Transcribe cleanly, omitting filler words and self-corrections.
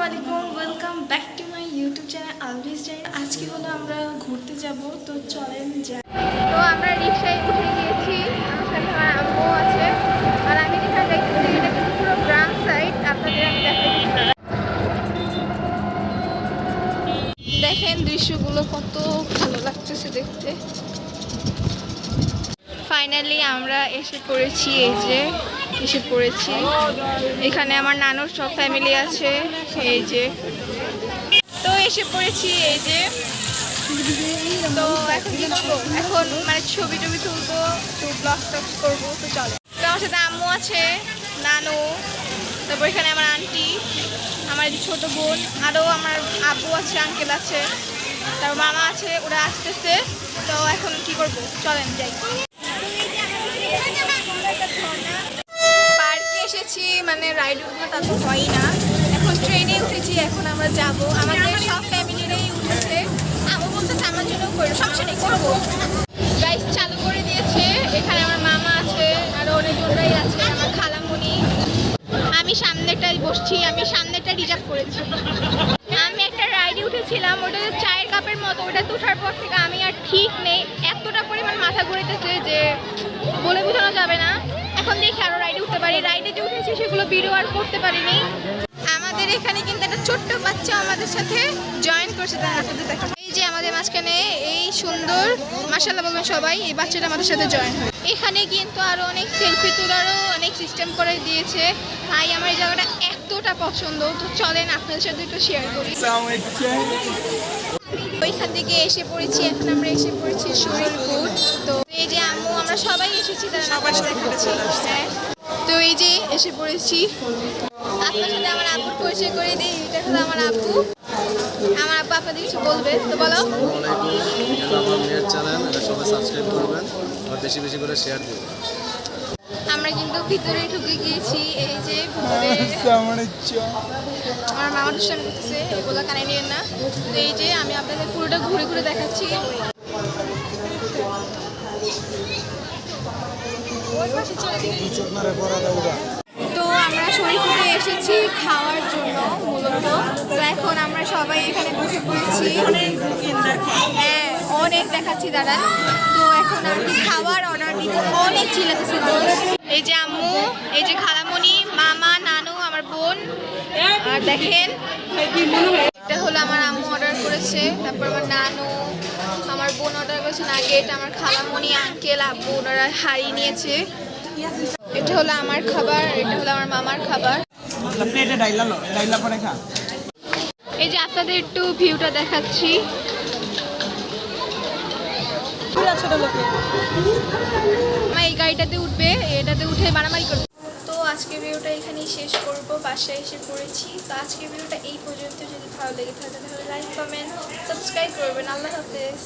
আলাইকুম, welcome back to my YouTube channel Alvis channel. আজকে হলো আমরা ঘুরতে যাব, তো চলেন যাই। তো আমরা রিক্সায় উঠে গিয়েছি, আমার সাথে আমার আম্মু আছে। আর আমি যেখানে দেখতেছি এটা কিন্তু পুরো গ্রাম সাইড, আপনাদের আমি দেখাচ্ছি। দেখেন দৃশ্যগুলো কত ভালো লাগতেছে দেখতে। ফাইনালি আমরা এসে পড়েছি, এখানে আমার নানুর সব ফ্যামিলি আছে। এই যে তো এসে পড়েছি, এই যে তো এখন কি করবো, এখন মানে ছবি টবি তুলবো, তো ব্লগ টক করবো। তো চলে, তো আমার সাথে আম্মু আছে, নানু, তারপর এখানে আমার আন্টি, আমার যে ছোট বোন, আরও আমার আব্বু আছে, আঙ্কেল আছে, তারপর মামা আছে, ওরা আসতেছে। তো এখন কি করবো, চলেন যাই। পার্কে এসেছি, মানে রাইড উঠবো তা তো হয় না, এখন ট্রেনে উঠেছি, এখন আমরা যাব। আমাদের সব ফ্যামিলিরাই উঠেছে, আম্মু বলতেছে আমার জন্য করবো, সমস্যা নেই করবো। গাইস চালু করে দিয়েছে, এখানে আমার মামা আছে, আরও অনেকজনরাই আছে, আমার খালামুনি। আমি সামনেটাই বসছি, আমি সামনেটা রিজার্ভ করেছি। আমি একটা রাইডে উঠেছিলাম, ওটা চায়ের কাপের মতো, ওটা উঠার পর থেকে আমি আর ঠিক নেই, এতটা পরিমাণ মাথা ঘুরেতেছে যে বলে বোঝানো যাবে না। এখন দেখি আরও রাইডে উঠতে পারি, রাইডে যে উঠেছি সেগুলো ভিডিও আর করতে পারিনি। আমাদের এখানে কিন্তু একটা ছোট্ট বাচ্চা আমাদের সাথে জয়েন করছে, তার সাথে দেখা। এই যে আমাদের মাঝখানে এই সুন্দর, মাশাআল্লাহ বলবেন সবাই, এই বাচ্চাটা আমাদের সাথে জয়েন হয়। এখানে কিন্তু আরও অনেক সেলফি তোলারও অনেক সিস্টেম করে দিয়েছে। তাই আমার এই জায়গাটা এতটা পছন্দ। তো চলেন আপনাদের সাথে একটু শেয়ার করি। ওইখান থেকে এসে পড়েছি, এখন আমরা এসে পড়েছি শরীরপুর। তো এই যে আম্মু, আমরা সবাই এসেছি, তারা সবার সাথে খাচ্ছি। হ্যাঁ, তো এই যে এসে পড়েছি। আপনার সাথে আমার আব্বুর পরিচয় করে দিই, এটা হলো আমার আব্বু। আমার আব্বু আপনাদের কিছু বলবে, তো বলো। আমার মেয়ের চ্যানেল, এটা সবাই সাবস্ক্রাইব করবেন আর বেশি বেশি করে শেয়ার দিবেন। আমরা কিন্তু ভিতরে ঢুকে গিয়েছি, এই যে ভিতরে আমার মামা দুষ্টামি করতেছে, এগুলো কানে নিয়েন না। তো এই যে আমি আপনাদের পুরোটা ঘুরে ঘুরে দেখাচ্ছি। তো আমরা শরীরপুরে এসেছি খাওয়ার জন্য মূলত। তো এখন আমরা সবাই এখানে বসে পড়েছি। হ্যাঁ, অনেক দেখাচ্ছি দাঁড়ান। তো এখন আমি খাওয়ার অর্ডার দিব, অনেক চিল্লাতেছি। এই যে আম্মু, এই যে খালামণি, মামা, নানু, আমার বোন। আর দেখেন এটা হলো আমার আম্মু অর্ডার করেছে, তারপর আমার নানু, আমার বোন অর্ডার করেছে নাগেট, আমার খালামণি, আঙ্কেল, আব্বু ওনারা হাড়ি নিয়েছে। এটা হলো আমার খাবার, এটা হলো আমার মামার খাবার। এই যে আপনাদের একটু ভিউটা দেখাচ্ছি। আমার এই গাড়িটাতে উঠবে, এটাতে উঠে মারামারি করবে। তো আজকে ভিডিওটা এখানেই শেষ করব, বাসায় এসে পড়েছি। তো আজকে ভিডিওটা এই পর্যন্ত। যদি ভালো লেগে থাকে তাহলে লাইক, কমেন্ট, সাবস্ক্রাইব করবেন। আল্লাহ হাফেজ।